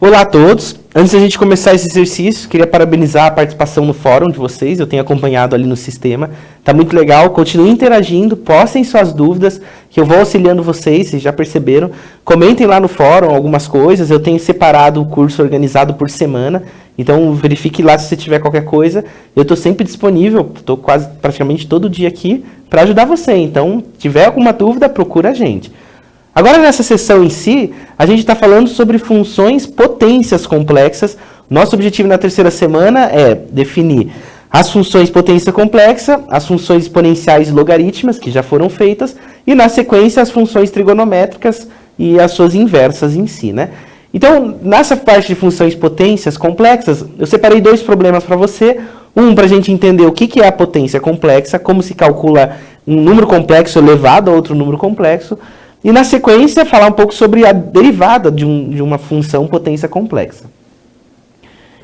Olá a todos. Antes da gente começar esse exercício, queria parabenizar a participação no fórum de vocês. Eu tenho acompanhado ali no sistema. Tá muito legal. Continuem interagindo, postem suas dúvidas, que eu vou auxiliando vocês já perceberam. Comentem lá no fórum algumas coisas. Eu tenho separado o curso organizado por semana. Então, verifique lá se você tiver qualquer coisa. Eu estou sempre disponível. Estou praticamente todo dia aqui para ajudar você. Então, se tiver alguma dúvida, procura a gente. Agora, nessa sessão em si, a gente está falando sobre funções potências complexas. Nosso objetivo na terceira semana é definir as funções potência complexa, as funções exponenciais e logarítmicas, que já foram feitas, e, na sequência, as funções trigonométricas e as suas inversas em si, né? Então, nessa parte de funções potências complexas, eu separei dois problemas para você. Um, para a gente entender o que é a potência complexa, como se calcula um número complexo elevado a outro número complexo. E, na sequência, falar um pouco sobre a derivada de uma função potência complexa.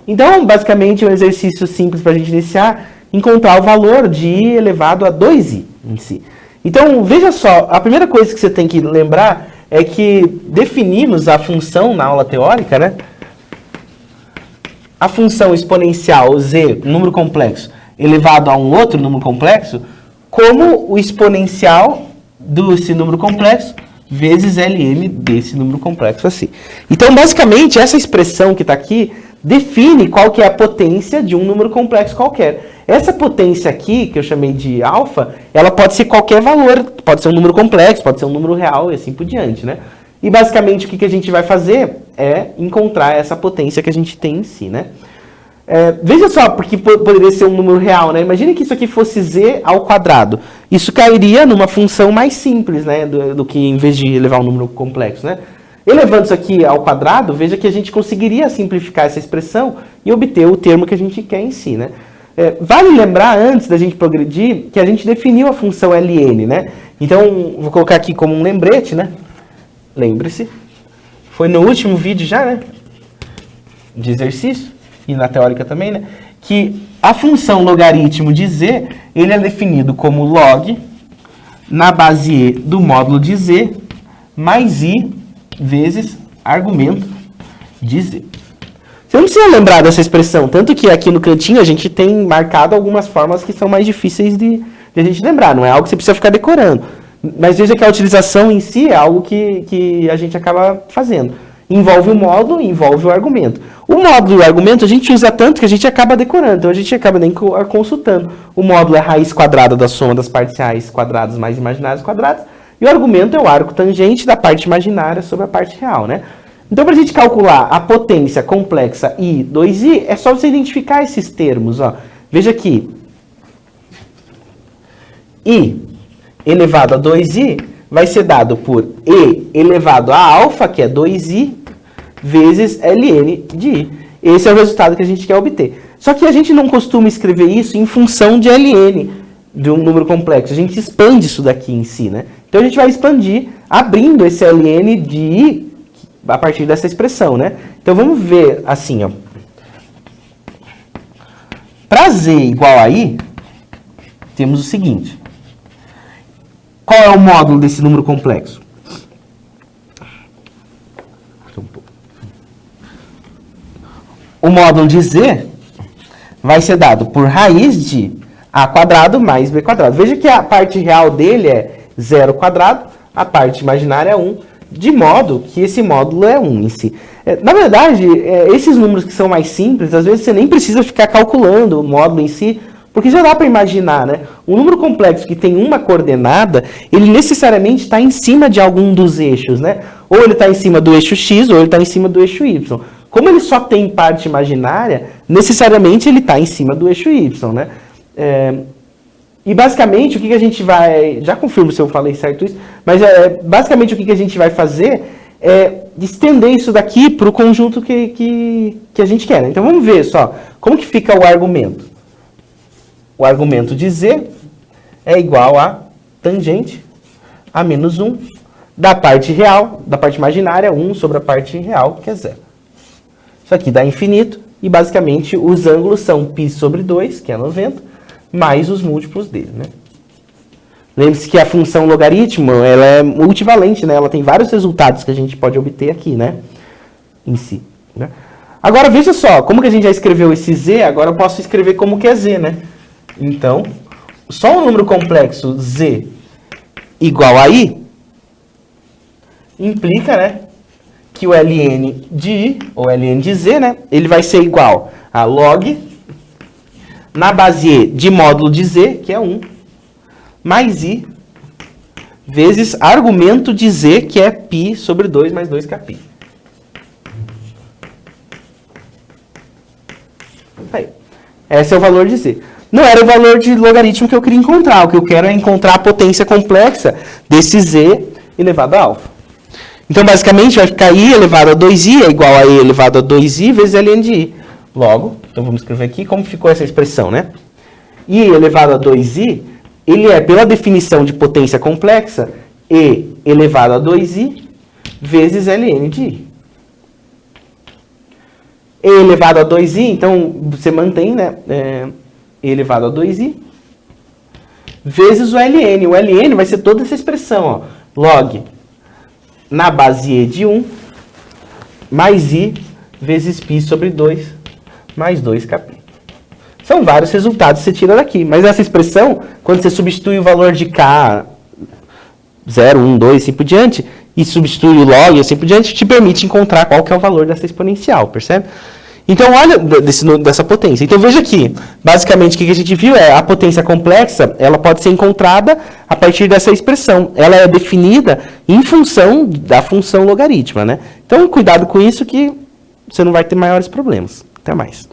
Então, basicamente, é um exercício simples para a gente iniciar, encontrar o valor de i elevado a 2i em si. Então, veja só, a primeira coisa que você tem que lembrar é que definimos a função na aula teórica, né? A função exponencial z, número complexo, elevado a um outro número complexo, como o exponencial desse número complexo vezes Ln desse número complexo assim. Então, basicamente, essa expressão que está aqui define qual que é a potência de um número complexo qualquer. Essa potência aqui, que eu chamei de alfa, ela pode ser qualquer valor, pode ser um número complexo, pode ser um número real e assim por diante, né? E, basicamente, o que a gente vai fazer é encontrar essa potência que a gente tem em si, né? Veja só, porque poderia ser um número real, né? Imagine que isso aqui fosse z ao quadrado. Isso cairia numa função mais simples, né? Do que em vez de elevar um número complexo, né? Elevando isso aqui ao quadrado, veja que a gente conseguiria simplificar essa expressão e obter o termo que a gente quer em si, né? Vale lembrar, antes da gente progredir, que a gente definiu a função Ln, né? Então, vou colocar aqui como um lembrete, né? Lembre-se. Foi no último vídeo já, né? De exercício. E na teórica também, né? Que a função logaritmo de z, ele é definido como log na base e do módulo de z mais i vezes argumento de z. Você não precisa lembrar dessa expressão, tanto que aqui no cantinho a gente tem marcado algumas formas que são mais difíceis de a gente lembrar, não é algo que você precisa ficar decorando. Mas veja que a utilização em si é algo que a gente acaba fazendo. Envolve o módulo, envolve o argumento. O módulo e o argumento a gente usa tanto que a gente acaba decorando, então a gente acaba nem consultando. O módulo é a raiz quadrada da soma das parciais quadradas mais imaginárias quadradas, e o argumento é o arco tangente da parte imaginária sobre a parte real, né? Então, para a gente calcular a potência complexa i 2i, é só você identificar esses termos, ó. Veja aqui. I elevado a 2i vai ser dado por e elevado a alfa, que é 2i, vezes ln de i. Esse é o resultado que a gente quer obter. Só que a gente não costuma escrever isso em função de ln, de um número complexo. A gente expande isso daqui em si, né? Então, a gente vai expandir abrindo esse ln de i a partir dessa expressão, né? Então, vamos ver assim, ó. Para z igual a i, temos o seguinte. Qual é o módulo desse número complexo? O módulo de z vai ser dado por raiz de a quadrado mais b quadrado. Veja que a parte real dele é 0 quadrado, a parte imaginária é 1, de modo que esse módulo é 1 em si. Na verdade, esses números que são mais simples, às vezes você nem precisa ficar calculando o módulo em si, porque já dá para imaginar, né? Um número complexo que tem uma coordenada, ele necessariamente está em cima de algum dos eixos, né? Ou ele está em cima do eixo x, ou ele está em cima do eixo y. Como ele só tem parte imaginária, necessariamente ele está em cima do eixo y, né? E basicamente o que a gente vai... Já confirmo se eu falei certo isso, mas basicamente o que a gente vai fazer é estender isso daqui para o conjunto que a gente quer, né? Então vamos ver só, como que fica o argumento? O argumento de z é igual a tangente a menos 1 da parte real, da parte imaginária, 1 sobre a parte real, que é 0. Isso aqui dá infinito, e basicamente os ângulos são π sobre 2, que é 90, mais os múltiplos dele, né? Lembre-se que a função logaritmo, ela é multivalente, né? Ela tem vários resultados que a gente pode obter aqui, né? Em si. Né? Agora, veja só, como que a gente já escreveu esse z, agora eu posso escrever como que é z, né? Então, só um número complexo z igual a i implica, né, que o ln de i, ou ln de z, né, ele vai ser igual a log na base e de módulo de z, que é 1, mais i, vezes argumento de z, que é π sobre 2 mais 2, que é π. Aí, esse é o valor de z. Não era o valor de logaritmo que eu queria encontrar. O que eu quero é encontrar a potência complexa desse z elevado a alfa. Então, basicamente, vai ficar i elevado a 2i é igual a e elevado a 2i vezes ln de i. Logo, então vamos escrever aqui como ficou essa expressão, né? I elevado a 2i, ele é, pela definição de potência complexa, e elevado a 2i vezes ln de i. E elevado a 2i, então você mantém, né? E elevado a 2i vezes o ln. O ln vai ser toda essa expressão, ó. Log na base e de 1 mais i vezes π sobre 2 mais 2kπ. São vários resultados que você tira daqui. Mas essa expressão, quando você substitui o valor de k, 0, 1, 2, assim por diante, e substitui o log e assim por diante, te permite encontrar qual que é o valor dessa exponencial, percebe? Então, olha dessa potência. Então, veja aqui, basicamente, o que a gente viu é a potência complexa, ela pode ser encontrada a partir dessa expressão. Ela é definida em função da função logarítmica, né? Então, cuidado com isso que você não vai ter maiores problemas. Até mais.